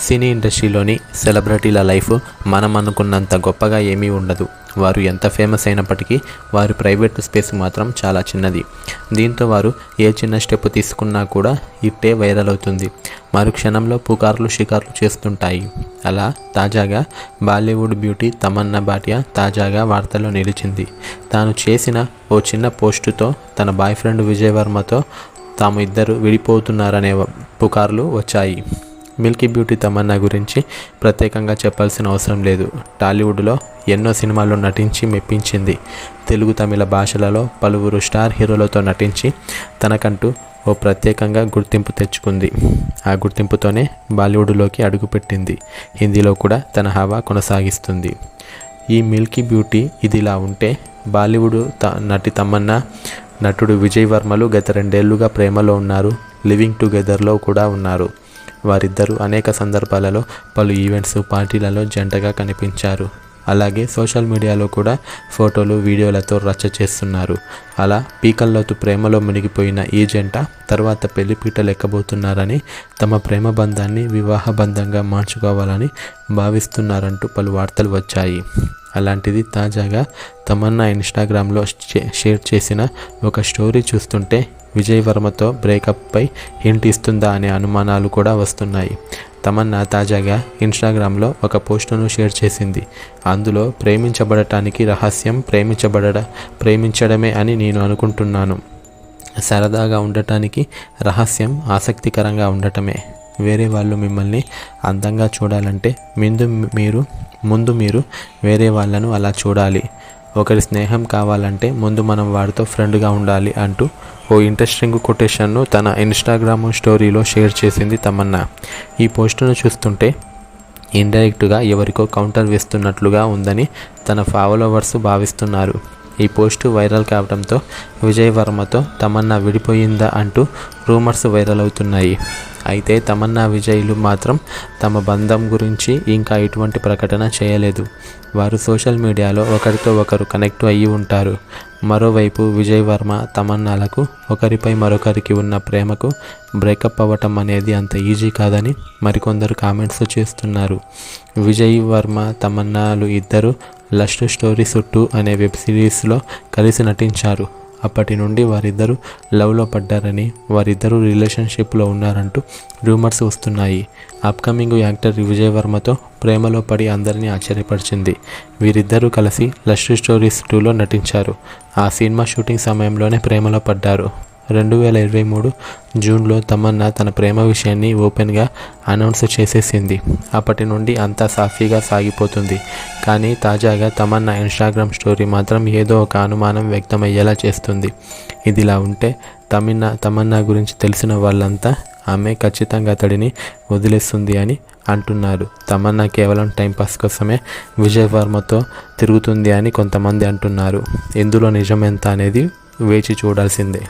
సినీ ఇండస్ట్రీలోని సెలబ్రిటీల life మనం అనుకున్నంత గొప్పగా ఏమీ ఉండదు. వారు ఎంత ఫేమస్ అయినప్పటికీ వారి ప్రైవేట్ స్పేస్ మాత్రం చాలా చిన్నది. దీంతో వారు ఏ చిన్న స్టెప్ తీసుకున్నా కూడా ఇట్టే వైరల్ అవుతుంది. మరుక్షణంలో పుకార్లు షికార్లు చేస్తుంటాయి. అలా తాజాగా బాలీవుడ్ బ్యూటీ తమన్నా భాటియా తాజాగా వార్తల్లో నిలిచింది. తాను చేసిన ఓ చిన్న పోస్టుతో తన బాయ్ ఫ్రెండ్ విజయ్ వర్మతో తాము ఇద్దరు విడిపోతున్నారనే పుకార్లు వచ్చాయి. మిల్కీ బ్యూటీ తమన్నా గురించి ప్రత్యేకంగా చెప్పాల్సిన అవసరం లేదు. టాలీవుడ్లో ఎన్నో సినిమాల్లో నటించి మెప్పించింది. తెలుగు, తమిళ భాషలలో పలువురు స్టార్ హీరోలతో నటించి తనకంటూ ఓ ప్రత్యేకంగా గుర్తింపు తెచ్చుకుంది. ఆ గుర్తింపుతోనే బాలీవుడ్లోకి అడుగుపెట్టింది. హిందీలో కూడా తన హవా కొనసాగిస్తుంది. ఈ మిల్కీ బ్యూటీ ఇదిలా ఉంటే, బాలీవుడ్ నటి తమన్నా, నటుడు విజయ్ వర్మలు గత 2 ఏళ్లుగా ప్రేమలో ఉన్నారు. లివింగ్ టుగెదర్లో కూడా ఉన్నారు. వారిద్దరూ అనేక సందర్భాలలో పలు ఈవెంట్స్, పార్టీలలో జంటగా కనిపించారు. అలాగే సోషల్ మీడియాలో కూడా ఫోటోలు, వీడియోలతో రచ్చ చేస్తున్నారు. అలా పీకల్లోతు ప్రేమలో మునిగిపోయిన ఈ జంట తర్వాత పెళ్లిపీటలు ఎక్కబోతున్నారని, తమ ప్రేమ బంధాన్ని వివాహ బంధంగా మార్చుకోవాలని భావిస్తున్నారంటూ పలు వార్తలు వచ్చాయి. అలాంటిది తాజాగా తమన్నా ఇన్స్టాగ్రామ్లో షేర్ చేసిన ఒక స్టోరీ చూస్తుంటే విజయ్ వర్మతో బ్రేకప్పై హింట్ ఇస్తుందా అనే అనుమానాలు కూడా వస్తున్నాయి. తమన్నా తాజాగా ఇన్స్టాగ్రామ్లో ఒక పోస్టును షేర్ చేసింది. అందులో ప్రేమించబడటానికి రహస్యం ప్రేమించడమే అని నేను అనుకుంటున్నాను. సరదాగా ఉండటానికి రహస్యం ఆసక్తికరంగా ఉండటమే. వేరే వాళ్ళు మిమ్మల్ని అందంగా చూడాలంటే ముందు మీరు వేరే వాళ్ళను అలా చూడాలి. ఒకరి స్నేహం కావాలంటే ముందు మనం వాడితో ఫ్రెండ్గా ఉండాలి అంటూ ఓ ఇంట్రెస్టింగ్ కొటేషన్ను తన ఇన్స్టాగ్రామ్ స్టోరీలో షేర్ చేసింది తమన్నా. ఈ పోస్టును చూస్తుంటే ఇండైరెక్ట్గా ఎవరికో కౌంటర్ వేస్తున్నట్లుగా ఉందని తన ఫాలోవర్స్ భావిస్తున్నారు. ఈ పోస్టు వైరల్ కావడంతో విజయ్ వర్మతో తమన్నా విడిపోయిందా అంటూ రూమర్స్ వైరల్ అవుతున్నాయి. అయితే తమన్నా, విజయ్లు మాత్రం తమ బంధం గురించి ఇంకా ఎటువంటి ప్రకటన చేయలేదు. వారు సోషల్ మీడియాలో ఒకరితో ఒకరు కనెక్ట్ అయ్యి ఉంటారు. మరోవైపు విజయ్ వర్మ, తమన్నాలకు ఒకరిపై మరొకరికి ఉన్న ప్రేమకు బ్రేకప్ అవ్వటం అనేది అంత ఈజీ కాదని మరికొందరు కామెంట్స్ చేస్తున్నారు. విజయ్ వర్మ, తమన్నాలు ఇద్దరు లస్ట్ స్టోరీస్ 2 అనే వెబ్ సిరీస్లో కలిసి నటించారు. అప్పటి నుండి వారిద్దరూ లవ్లో పడ్డారని, వారిద్దరూ రిలేషన్షిప్లో ఉన్నారంటూ రూమర్స్ వస్తున్నాయి. అప్కమింగ్ యాక్టర్ విజయ్ వర్మతో ప్రేమలో పడి అందరినీ ఆశ్చర్యపరిచింది. వీరిద్దరూ కలిసి లస్ట్ స్టోరీస్ 2లో నటించారు. ఆ సినిమా షూటింగ్ సమయంలోనే ప్రేమలో పడ్డారు. 2023 జూన్లో తమన్నా తన ప్రేమ విషయాన్ని ఓపెన్గా అనౌన్స్ చేసేసింది. అప్పటి నుండి అంతా సాఫీగా సాగిపోతుంది. కానీ తాజాగా తమన్నా ఇన్స్టాగ్రామ్ స్టోరీ మాత్రం ఏదో ఒక అనుమానం వ్యక్తమయ్యేలా చేస్తుంది. ఇదిలా ఉంటే తమన్నా గురించి తెలిసిన వాళ్ళంతా ఆమె ఖచ్చితంగా అతడిని వదిలేస్తుంది అని అంటున్నారు. తమన్నా కేవలం టైంపాస్ కోసమే విజయ్ వర్మతో తిరుగుతుంది అని కొంతమంది అంటున్నారు. ఇందులో నిజమెంత అనేది వేచి చూడాల్సిందే.